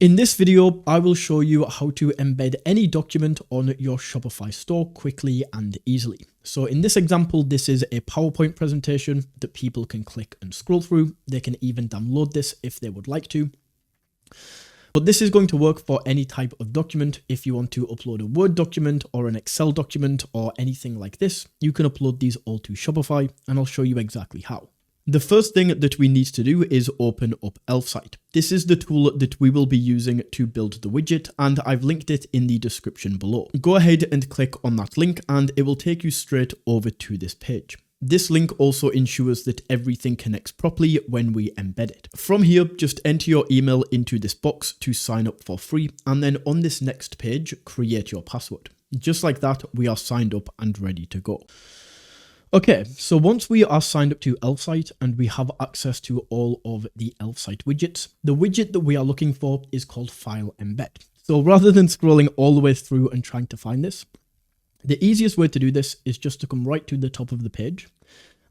In this video, I will show you how to embed any document on your Shopify store quickly and easily. So in this example, this is a PowerPoint presentation that people can click and scroll through. They can even download this if they would like to. But this is going to work for any type of document. If you want to upload a Word document or an Excel document or anything like this, you can upload these all to Shopify, and I'll show you exactly how. The first thing that we need to do is open up Elfsight. This is the tool that we will be using to build the widget, and I've linked it in the description below. Go ahead and click on that link and it will take you straight over to this page. This link also ensures that everything connects properly when we embed it. From here, just enter your email into this box to sign up for free, and then on this next page, create your password. Just like that, we are signed up and ready to go. Okay, so once we are signed up to Elfsight and we have access to all of the Elfsight widgets, the widget that we are looking for is called File Embed. So rather than scrolling all the way through and trying to find this, the easiest way to do this is just to come right to the top of the page.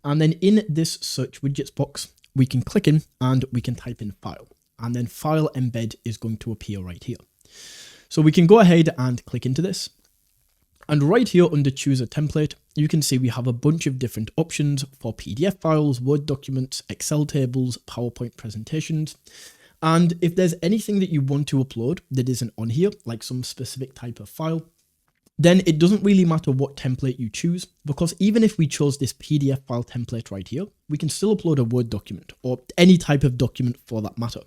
And then in this search widgets box, we can click in and we can type in file. And then File Embed is going to appear right here. So we can go ahead and click into this. And right here under choose a template, you can see we have a bunch of different options for PDF files, Word documents, Excel tables, PowerPoint presentations. And if there's anything that you want to upload that isn't on here, like some specific type of file, then it doesn't really matter what template you choose, because even if we chose this PDF file template right here, we can still upload a Word document or any type of document for that matter.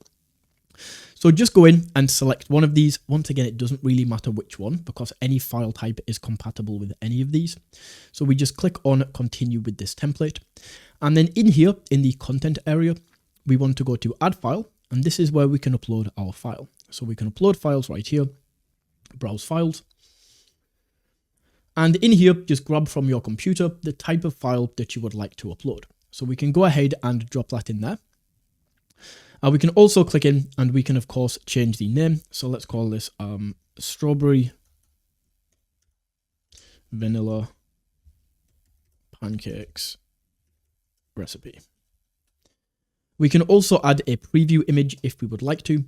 So just go in and select one of these. Once again, it doesn't really matter which one because any file type is compatible with any of these. So we just click on continue with this template. And then in here, in the content area, we want to go to add file. And this is where we can upload our file. So we can upload files right here, browse files. And in here, just grab from your computer the type of file that you would like to upload. So we can go ahead and drop that in there. We can also click in and we can, of course, change the name. So let's call this strawberry vanilla pancakes recipe. We can also add a preview image if we would like to.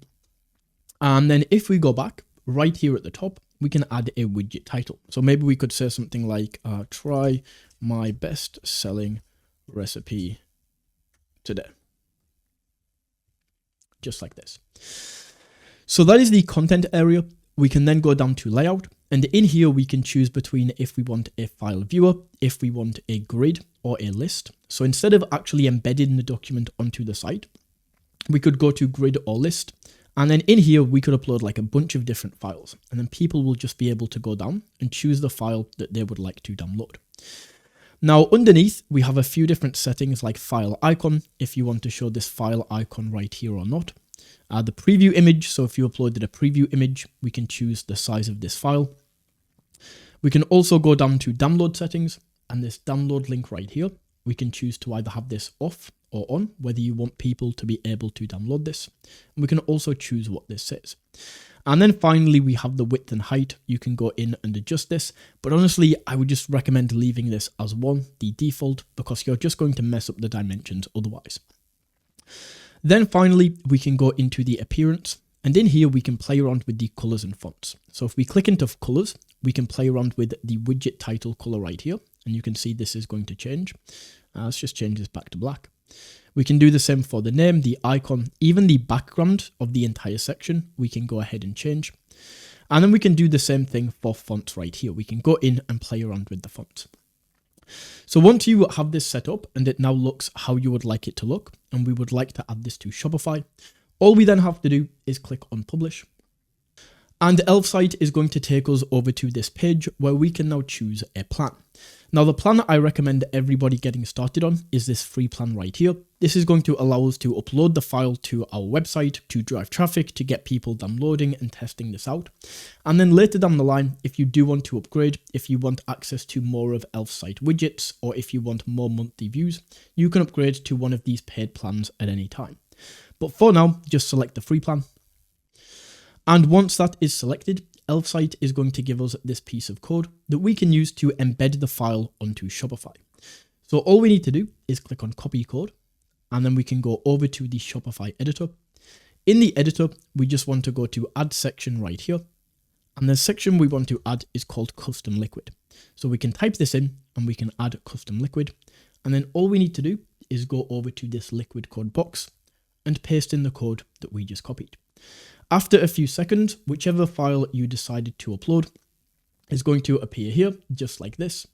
And then if we go back right here at the top, we can add a widget title. So maybe we could say something like try my best selling recipe today. Just like this. So that is the content area. We can then go down to layout, and in here we can choose between if we want a file viewer, if we want a grid or a list. So instead of actually embedding the document onto the site, we could go to grid or list, and then in here we could upload like a bunch of different files, and then people will just be able to go down and choose the file that they would like to download. Now underneath, we have a few different settings like file icon, if you want to show this file icon right here or not. The preview image, so if you uploaded a preview image, we can choose the size of this file. We can also go down to download settings, and this download link right here, we can choose to either have this off or on, whether you want people to be able to download this. And we can also choose what this says. And then finally, we have the width and height. You can go in and adjust this, but honestly, I would just recommend leaving this as 1, the default, because you're just going to mess up the dimensions otherwise. Then finally, we can go into the appearance, and in here, we can play around with the colors and fonts. So if we click into colors, we can play around with the widget title color right here, and you can see this is going to change. Let's just change this back to black. We can do the same for the name, the icon, even the background of the entire section, we can go ahead and change. And then we can do the same thing for fonts right here. We can go in and play around with the fonts. So once you have this set up and it now looks how you would like it to look, and we would like to add this to Shopify, all we then have to do is click on publish. And Elfsight is going to take us over to this page where we can now choose a plan. Now the plan I recommend everybody getting started on is this free plan right here. This is going to allow us to upload the file to our website, to drive traffic, to get people downloading and testing this out. And then later down the line, if you do want to upgrade, if you want access to more of Elfsight widgets, or if you want more monthly views, you can upgrade to one of these paid plans at any time. But for now, just select the free plan. And once that is selected, Elfsight is going to give us this piece of code that we can use to embed the file onto Shopify. So all we need to do is click on copy code, and then we can go over to the Shopify editor. In the editor, we just want to go to add section right here. And the section we want to add is called custom liquid. So we can type this in and we can add custom liquid. And then all we need to do is go over to this liquid code box and paste in the code that we just copied. After a few seconds, whichever file you decided to upload is going to appear here, just like this.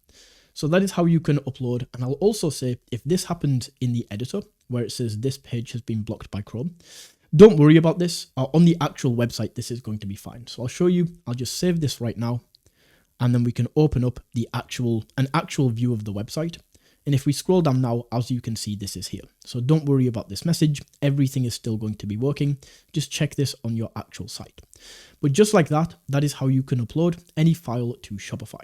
So that is how you can upload. And I'll also say, if this happened in the editor, where it says this page has been blocked by Chrome, don't worry about this. On the actual website, this is going to be fine. So I'll show you. I'll just save this right now. And then we can open up an actual view of the website. And if we scroll down now, as you can see, this is here. So don't worry about this message. Everything is still going to be working. Just check this on your actual site. But just like that, that is how you can upload any file to Shopify.